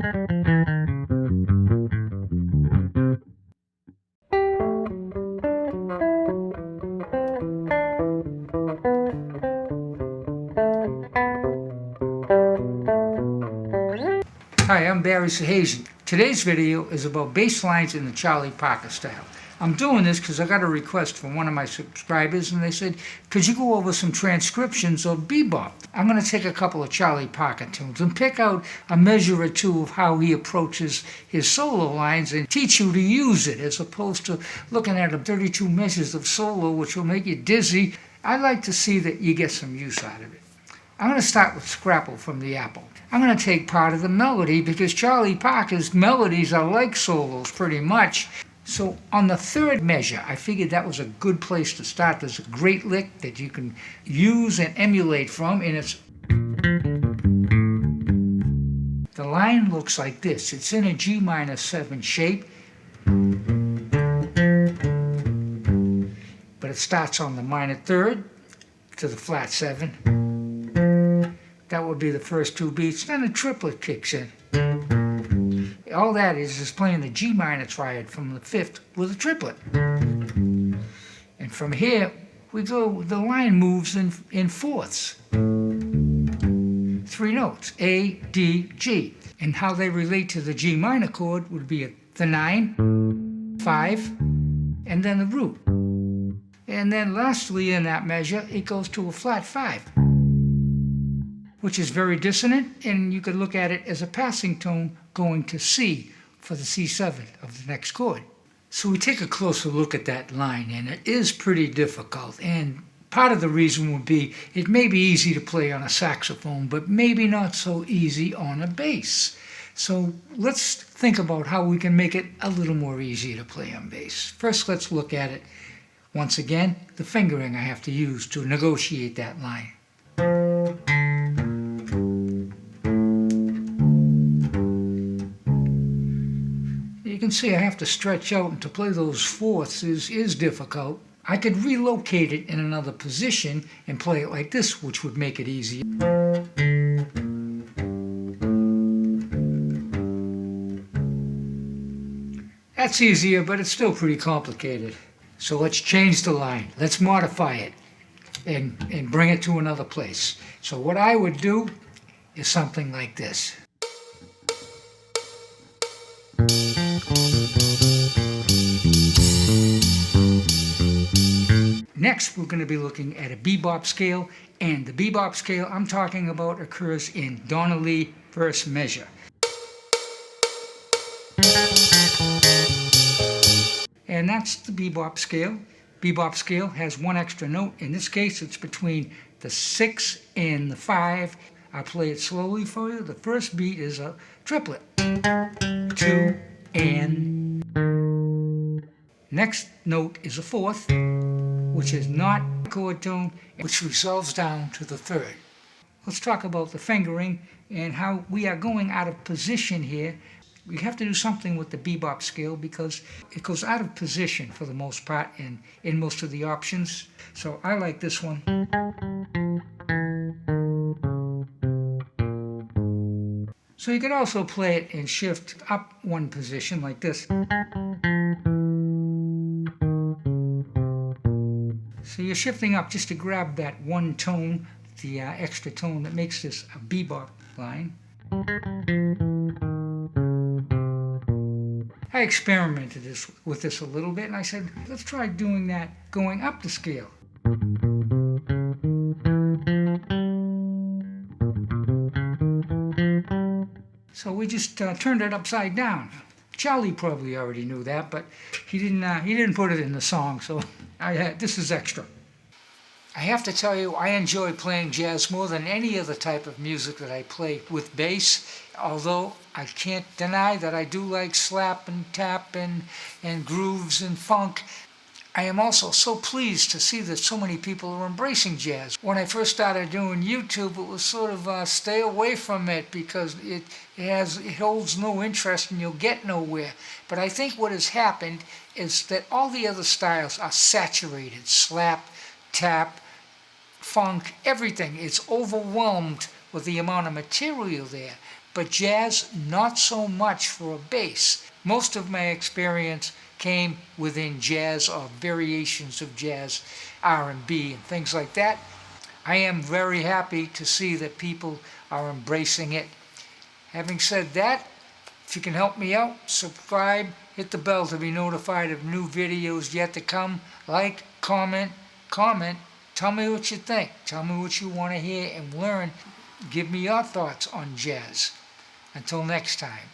Hi, I'm Barry Sahazian. Today's video is about bass lines in the Charlie Parker style. I'm doing this because I got a request from one of my subscribers and they said, could you go over some transcriptions of Bebop? I'm going to take a couple of Charlie Parker tunes and pick out a measure or two of how he approaches his solo lines and teach you to use it as opposed to looking at 32 measures of solo which will make you dizzy. I like to see that you get some use out of it. I'm going to start with Scrapple from the Apple. I'm going to take part of the melody because Charlie Parker's melodies are like solos pretty much. So on the third measure, I figured that was a good place to start. There's a great lick that you can use and emulate from, and it's... The line looks like this. It's in a G minor 7 shape, but it starts on the minor third to the flat 7. That would be the first two beats. Then a triplet kicks in. All that is playing the G minor triad from the 5th with a triplet. And from here, the line moves in fourths. 3 notes, A, D, G. And how they relate to the G minor chord would be the 9, 5, and then the root. And then lastly in that measure, it goes to a flat 5. Which is very dissonant, and you could look at it as a passing tone going to C for the C7 of the next chord. So we take a closer look at that line, and it is pretty difficult. And part of the reason would be it may be easy to play on a saxophone, but maybe not so easy on a bass. So let's think about how we can make it a little more easy to play on bass. First, let's look at it. Once again, the fingering I have to use to negotiate that line. You can see I have to stretch out, and to play those fourths is difficult. I could relocate it in another position and play it like this, which would make it easier. That's easier, but it's still pretty complicated. So let's change the line. Let's modify it and bring it to another place. So what I would do is something like this. Next, we're going to be looking at a bebop scale, and the bebop scale I'm talking about occurs in Donna Lee first measure. And that's the bebop scale. Bebop scale has one extra note. In this case, it's between the 6 and the 5. I'll play it slowly for you. The first beat is a triplet. 2 and. Next note is a 4th, which is not a chord tone, which resolves down to the 3rd. Let's talk about the fingering and how we are going out of position here. We have to do something with the bebop scale because it goes out of position for the most part in most of the options. So I like this one. So you can also play it and shift up one position like this. So you're shifting up just to grab that one tone, the extra tone that makes this a bebop line. I experimented with this a little bit, and I said, let's try doing that going up the scale. So we just turned it upside down. Charlie probably already knew that, but he didn't put it in the song, so this is extra. I have to tell you, I enjoy playing jazz more than any other type of music that I play with bass, although I can't deny that I do like slap and tap and grooves and funk. I am also so pleased to see that so many people are embracing jazz. When I first started doing YouTube, it was sort of stay away from it because it holds no interest and you'll get nowhere. But I think what has happened is that all the other styles are saturated. Slap, tap, funk, everything. It's overwhelmed with the amount of material there. but jazz not so much for a bass. Most of my experience came within jazz or variations of jazz, R&B and things like that. I am very happy to see that people are embracing it. Having said that, if you can help me out, subscribe, hit the bell to be notified of new videos yet to come. Like, comment, tell me what you think. Tell me what you want to hear and learn. Give me your thoughts on jazz. Until next time.